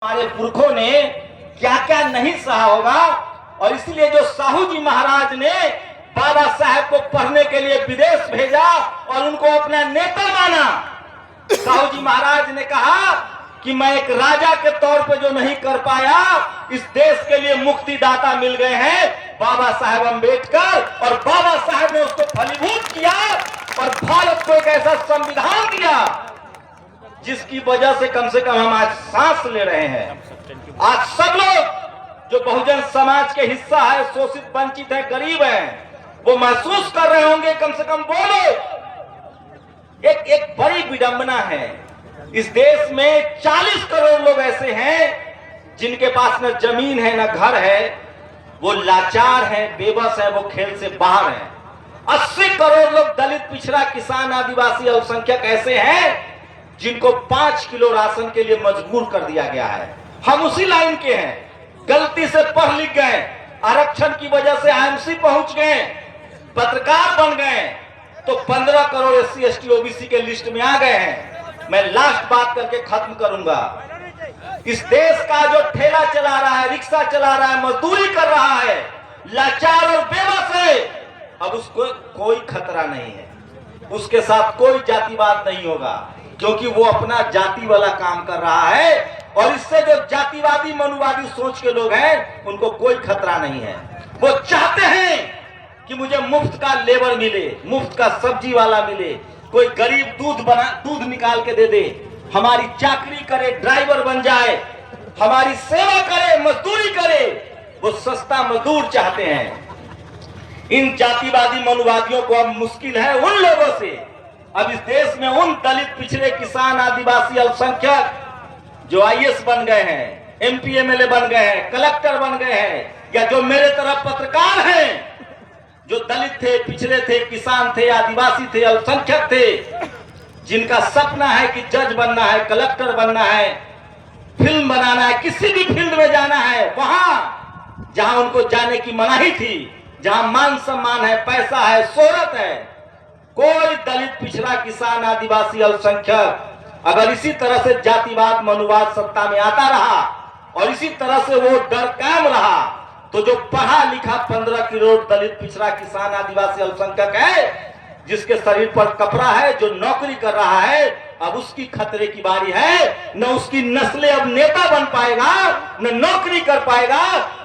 हमारे पुरखों ने क्या क्या नहीं सहा होगा। और इसलिए जो साहू जी महाराज ने बाबा साहेब को पढ़ने के लिए विदेश भेजा और उनको अपना नेता माना। साहू जी महाराज ने कहा कि मैं एक राजा के तौर पे जो नहीं कर पाया, इस देश के लिए मुक्तिदाता मिल गए हैं बाबा साहेब अम्बेडकर, और बाबा साहेब ने उसको फलीभूत किया और भारत को एक ऐसा संविधान दिया जिसकी वजह से कम हम आज सांस ले रहे हैं। आज सब लोग जो बहुजन समाज के हिस्सा है, शोषित वंचित है, गरीब है, वो महसूस कर रहे होंगे कम से कम बोलो। एक बड़ी विडंबना है, इस देश में 40 करोड़ लोग ऐसे हैं जिनके पास न जमीन है न घर है, वो लाचार है, बेबस है, वो खेल से बाहर है। 80 करोड़ लोग दलित, पिछड़ा, किसान, आदिवासी, अल्पसंख्यक ऐसे हैं जिनको 5 किलो राशन के लिए मजबूर कर दिया गया है। हम उसी लाइन के हैं, गलती से पढ़ लिख गए, आरक्षण की वजह से आईएमसी पहुंच गए, पत्रकार बन गए, तो 15 करोड़ SC ST OBC के लिस्ट में आ गए हैं। मैं लास्ट बात करके खत्म करूंगा। इस देश का जो ठेला चला रहा है, रिक्शा चला रहा है, मजदूरी कर रहा है, लाचार और बेबस है, अब उसको कोई खतरा नहीं है, उसके साथ कोई जातिवाद नहीं होगा, क्योंकि वो अपना जाति वाला काम कर रहा है। और इससे जो जातिवादी मनुवादी सोच के लोग हैं उनको कोई खतरा नहीं है। वो चाहते हैं कि मुझे मुफ्त का लेबर मिले, मुफ्त का सब्जी वाला मिले, कोई गरीब दूध निकाल के दे दे, हमारी चाकरी करे, ड्राइवर बन जाए, हमारी सेवा करे, मजदूरी करे। वो सस्ता मजदूर चाहते हैं। इन जातिवादी मनुवादियों को अब मुश्किल है उन लोगों से, अब इस देश में उन दलित, पिछड़े, किसान, आदिवासी, अल्पसंख्यक जो IAS बन गए हैं, MP MLA बन गए हैं, कलेक्टर बन गए हैं, या जो मेरे तरफ पत्रकार हैं, जो दलित थे, पिछड़े थे, किसान थे, आदिवासी थे, अल्पसंख्यक थे, जिनका सपना है कि जज बनना है, कलेक्टर बनना है, फिल्म बनाना है, किसी भी फील्ड में जाना है, वहां जहां उनको जाने की मनाही थी, जहां मान सम्मान है, पैसा है, शोहरत है, कोई दलित, पिछड़ा, किसान, आदिवासी, अल्पसंख्यक अगर इसी तरह से जातिवाद, मनुवाद सत्ता में आता रहा और इसी तरह से वो डर कायम रहा, तो जो पढ़ा लिखा 15 करोड़ दलित, पिछड़ा, किसान, आदिवासी, अल्पसंख्यक है, जिसके शरीर पर कपड़ा है, जो नौकरी कर रहा है, अब उसकी खतरे की बारी है। न उसकी नस्लें अब नेता बन पाएगा, न नौकरी कर पाएगा।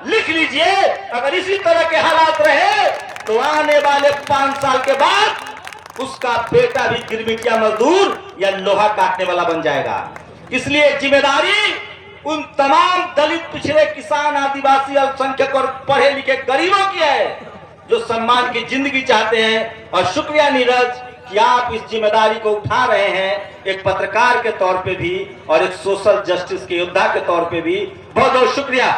लिख लीजिए, अगर इसी तरह के हालात रहे तो आने वाले 5 साल के बाद उसका बेटा भी गिरमिटिया मजदूर या लोहा काटने वाला बन जाएगा। इसलिए जिम्मेदारी उन तमाम दलित, पिछड़े, किसान, आदिवासी, अल्पसंख्यक और पढ़े लिखे गरीबों की है जो सम्मान की जिंदगी चाहते हैं। और शुक्रिया नीरज कि आप इस जिम्मेदारी को उठा रहे हैं, एक पत्रकार के तौर पे भी और एक सोशल जस्टिस के योद्धा के तौर पे भी बहुत बहुत शुक्रिया।